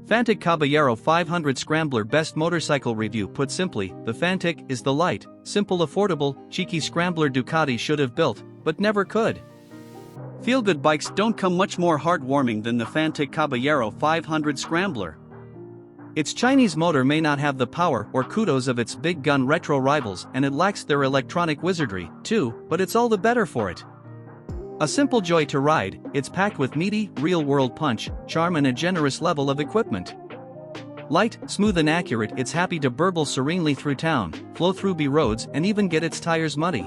FANTIC Caballero 500 Scrambler Best Motorcycle Review. Put simply, the FANTIC is the light, simple, affordable, cheeky scrambler Ducati should have built, but never could. Feel-good bikes don't come much more heartwarming than the FANTIC Caballero 500 Scrambler. Its Chinese motor may not have the power or kudos of its big gun retro rivals, and it lacks their electronic wizardry, too, but it's all the better for it. A simple joy to ride, it's packed with meaty, real-world punch, charm and a generous level of equipment. Light, smooth and accurate, it's happy to burble serenely through town, flow through B roads and even get its tires muddy.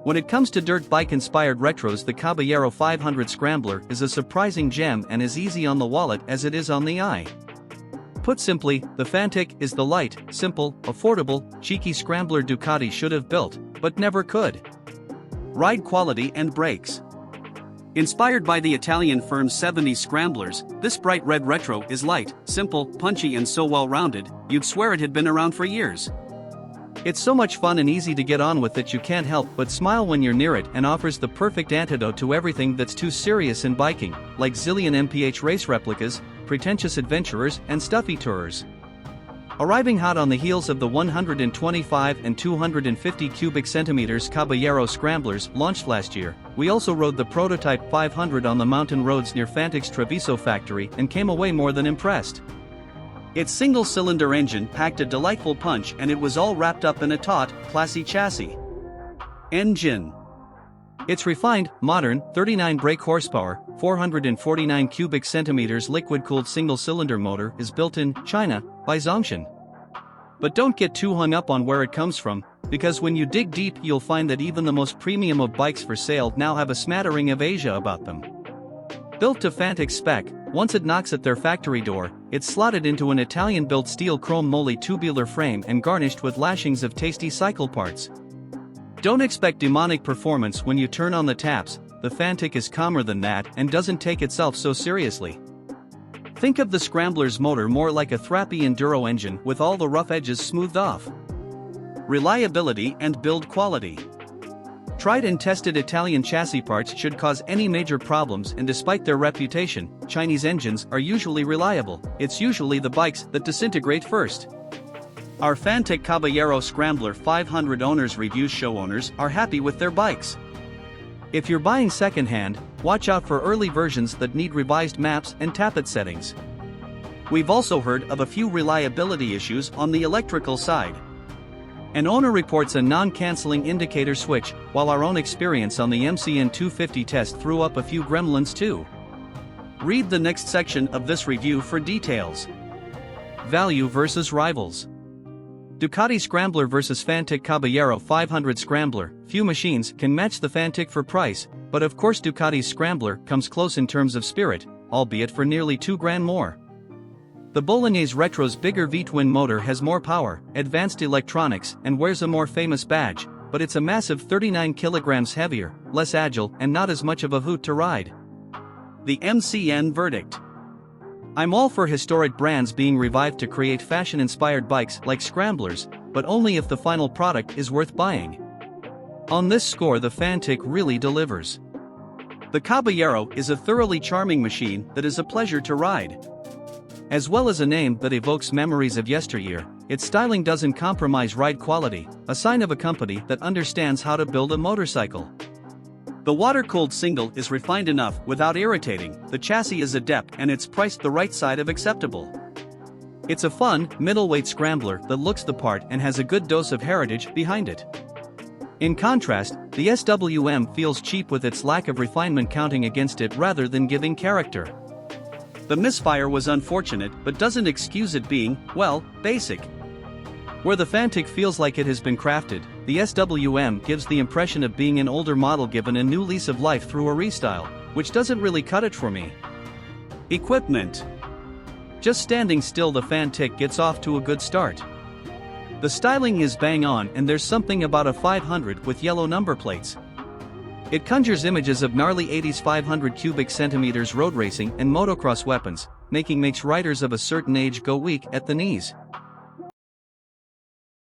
When it comes to dirt bike-inspired retros, the Caballero 500 Scrambler is a surprising gem and as easy on the wallet as it is on the eye. Put simply, the FANTIC is the light, simple, affordable, cheeky scrambler Ducati should have built, but never could. Ride quality and brakes. Inspired by the Italian firm 70s Scramblers, this bright red retro is light, simple, punchy and so well-rounded, you'd swear it had been around for years. It's so much fun and easy to get on with that you can't help but smile when you're near it, and offers the perfect antidote to everything that's too serious in biking, like zillion mph race replicas, pretentious adventurers and stuffy tourers. Arriving hot on the heels of the 125 and 250 cubic centimeters Caballero Scramblers launched last year, we also rode the prototype 500 on the mountain roads near FANTIC's Treviso factory and came away more than impressed. Its single-cylinder engine packed a delightful punch, and it was all wrapped up in a taut, classy chassis. Engine. Its refined, modern, 39 brake horsepower, 449 cubic centimeters liquid-cooled single-cylinder motor is built in China by Zhongshan. But don't get too hung up on where it comes from, because when you dig deep you'll find that even the most premium of bikes for sale now have a smattering of Asia about them. Built to FANTIC spec, once it knocks at their factory door, it's slotted into an Italian-built steel chrome moly tubular frame and garnished with lashings of tasty cycle parts. Don't expect demonic performance when you turn on the taps, the FANTIC is calmer than that and doesn't take itself so seriously. Think of the Scrambler's motor more like a thrappy enduro engine with all the rough edges smoothed off. Reliability and build quality. Tried and tested Italian chassis parts should cause any major problems, and despite their reputation, Chinese engines are usually reliable. It's usually the bikes that disintegrate first. Our FANTIC Caballero Scrambler 500 owners reviews show owners are happy with their bikes. If you're buying secondhand, watch out for early versions that need revised maps and tappet settings. We've also heard of a few reliability issues on the electrical side. An owner reports a non-canceling indicator switch, while our own experience on the Mcn 250 test threw up a few gremlins too. Read the next section of this review for details. Value versus rivals. Ducati Scrambler vs FANTIC Caballero 500 Scrambler. Few machines can match the FANTIC for price, but of course Ducati's Scrambler comes close in terms of spirit, albeit for nearly $2,000 more. The Bolognese Retro's bigger V-twin motor has more power, advanced electronics, and wears a more famous badge, but it's a massive 39 kilograms heavier, less agile, and not as much of a hoot to ride. The Mcn Verdict. I'm all for historic brands being revived to create fashion-inspired bikes like Scramblers, but only if the final product is worth buying. On this score, the FANTIC really delivers. The Caballero is a thoroughly charming machine that is a pleasure to ride. As well as a name that evokes memories of yesteryear, its styling doesn't compromise ride quality, a sign of a company that understands how to build a motorcycle. The water-cooled single is refined enough without irritating, the chassis is adept, and it's priced the right side of acceptable. It's a fun, middleweight scrambler that looks the part and has a good dose of heritage behind it. In contrast, the SWM feels cheap with its lack of refinement counting against it rather than giving character. The misfire was unfortunate but doesn't excuse it being, well, basic. Where the FANTIC feels like it has been crafted, the SWM gives the impression of being an older model given a new lease of life through a restyle, which doesn't really cut it for me. Equipment. Just standing still, the FANTIC gets off to a good start. The styling is bang on, and there's something about a 500 with yellow number plates. It conjures images of gnarly 80s 500 cubic centimeters road racing and motocross weapons, makes riders of a certain age go weak at the knees.